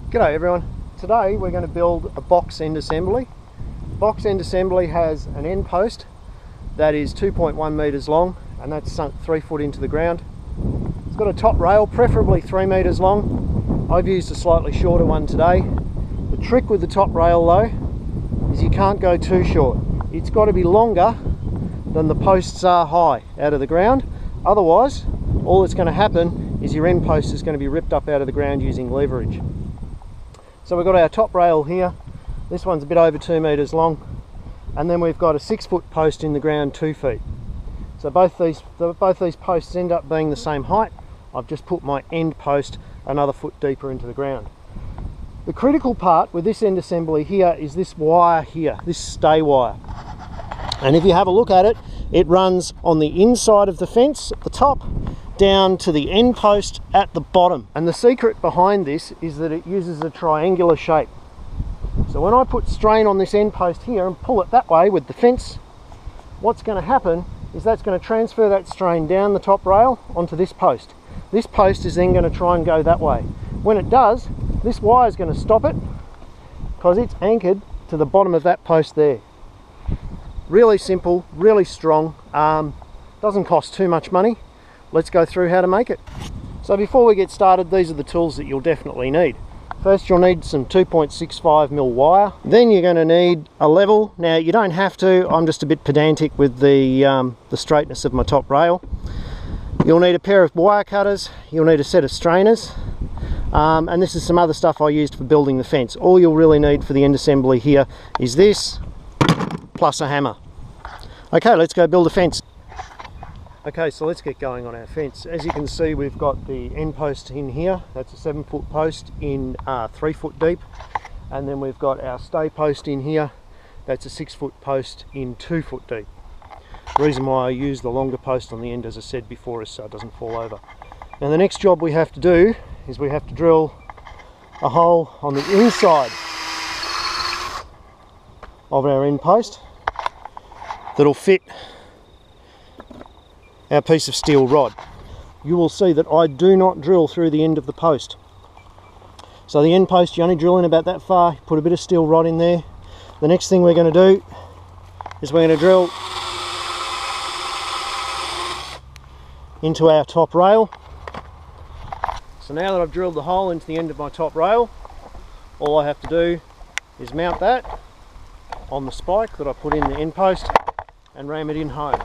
G'day everyone. Today we're going to build a box end assembly. Box end assembly has an end post that is 2.1 metres long and that's sunk 3 foot into the ground. It's got a top rail, preferably 3 metres long. I've used a slightly shorter one today. The trick with the top rail though is you can't go too short. It's got to be longer than the posts are high out of the ground. Otherwise, all that's going to happen is your end post is going to be ripped up out of the ground using leverage. So we've got our top rail here. This one's a bit over 2 metres long, and then we've got a 6 foot post in the ground 2 feet. So both these posts end up being the same height. I've just put my end post another foot deeper into the ground. The critical part with this end assembly here is this wire here, this stay wire. And if you have a look at it, it runs on the inside of the fence at the top, down to the end post at the bottom. And the secret behind this is that it uses a triangular shape. So when I put strain on this end post here and pull it that way with the fence, what's going to happen is that's going to transfer that strain down the top rail onto this post. This post is then going to try and go that way. When it does, this wire is going to stop it because it's anchored to the bottom of that post there. Really simple, really strong, doesn't cost too much money. Let's go through how to make it. So before we get started, these are the tools that you'll definitely need. First, you'll need some 2.65mm wire. Then you're going to need a level. Now you don't have to, I'm just a bit pedantic with the straightness of my top rail. You'll need a pair of wire cutters, you'll need a set of strainers, and this is some other stuff I used for building the fence. All you'll really need for the end assembly here is this, plus a hammer. Okay, let's go build a fence. Okay, so let's get going on our fence. As you can see, we've got the end post in here. That's a 7 foot post in 3 foot deep. And then we've got our stay post in here. That's a 6 foot post in 2 foot deep. The reason why I use the longer post on the end, as I said before, is so it doesn't fall over. Now the next job we have to do is we have to drill a hole on the inside of our end post that'll fit our piece of steel rod. You will see that I do not drill through the end of the post. So the end post, you only drill in about that far, put a bit of steel rod in there. The next thing we're going to do is we're going to drill into our top rail. So now that I've drilled the hole into the end of my top rail, all I have to do is mount that on the spike that I put in the end post and ram it in home.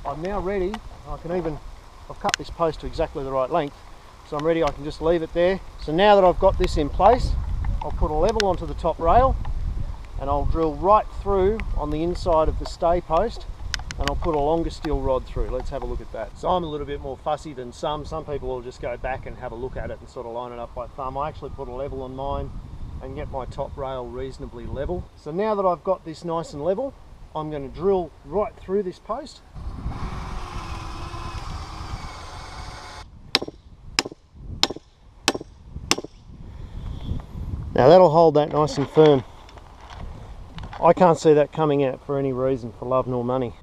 I'm now ready. I've cut this post to exactly the right length, so I'm ready. I can just leave it there. So now that I've got this in place, I'll put a level onto the top rail and I'll drill right through on the inside of the stay post, and I'll put a longer steel rod through. Let's have a look at that. So I'm a little bit more fussy than some people will just go back and have a look at it and sort of line it up by thumb. I actually put a level on mine and get my top rail reasonably level. So now that I've got this nice and level, I'm going to drill right through this post. Now that'll hold that nice and firm. I can't see that coming out for any reason, for love nor money.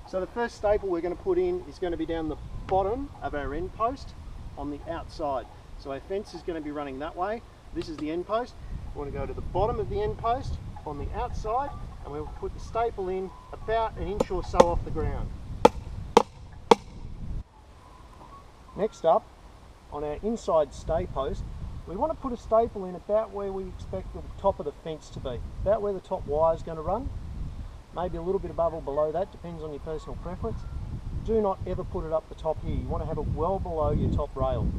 So the first staple we're going to put in is going to be down the bottom of our end post on the outside. So our fence is going to be running that way. This is the end post. We want to go to the bottom of the end post on the outside, and we'll put the staple in about 1 inch or so off the ground. Next up, on our inside stay post, we want to put a staple in about where we expect the top of the fence to be, about where the top wire is going to run, maybe a little bit above or below that, depends on your personal preference. Do not ever put it up the top here. You want to have it well below your top rail.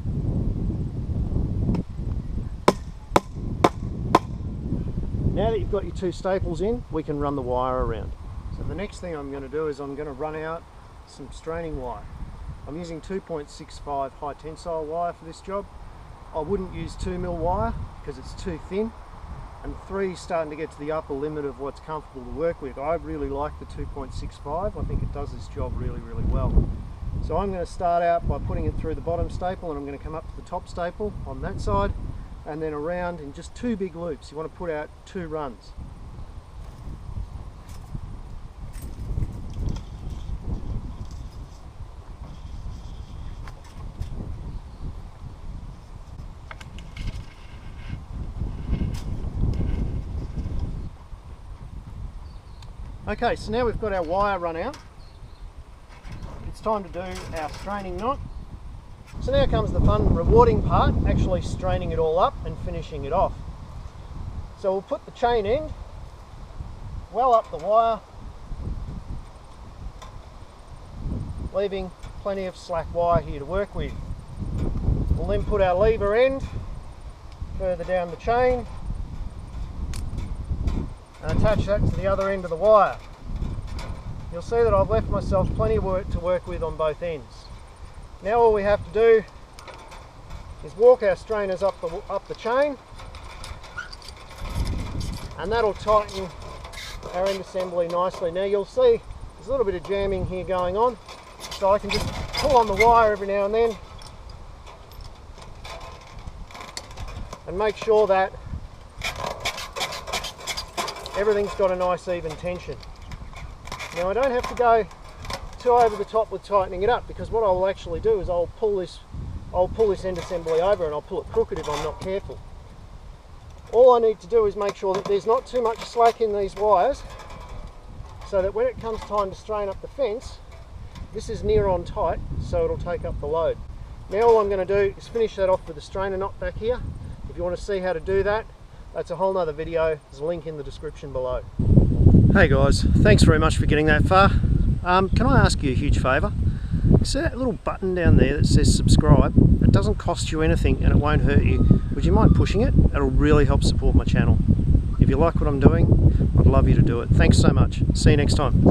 Now that you've got your 2 staples in, we can run the wire around. So the next thing I'm going to do is I'm going to run out some straining wire. I'm using 2.65 high-tensile wire for this job. I wouldn't use 2mm wire because it's too thin, and 3 is starting to get to the upper limit of what's comfortable to work with. I really like the 2.65. I think it does this job really, really well. So I'm going to start out by putting it through the bottom staple, and I'm going to come up to the top staple on that side and then around in just 2 big loops. You want to put out 2 runs. Okay, so now we've got our wire run out. It's time to do our straining knot. So now comes the fun, rewarding part, actually straining it all up and finishing it off. So we'll put the chain end well up the wire, leaving plenty of slack wire here to work with. We'll then put our lever end further down the chain and attach that to the other end of the wire. You'll see that I've left myself plenty of work to work with on both ends. Now all we have to do is walk our strainers up the chain, and that'll tighten our end assembly nicely. Now you'll see there's a little bit of jamming here going on, so I can just pull on the wire every now and then and make sure that everything's got a nice even tension. Now I don't have to go too over the top with tightening it up, because what I'll actually do is I'll pull this end assembly over, and I'll pull it crooked if I'm not careful. All I need to do is make sure that there's not too much slack in these wires, so that when it comes time to strain up the fence, this is near on tight, so it'll take up the load. Now all I'm going to do is finish that off with a strainer knot back here. If you want to see how to do that, that's a whole nother video. There's a link in the description below. Hey guys, thanks very much for getting that far. Can I ask you a huge favour? See that little button down there that says subscribe? It doesn't cost you anything and it won't hurt you. Would you mind pushing it? It'll really help support my channel. If you like what I'm doing, I'd love you to do it. Thanks so much. See you next time.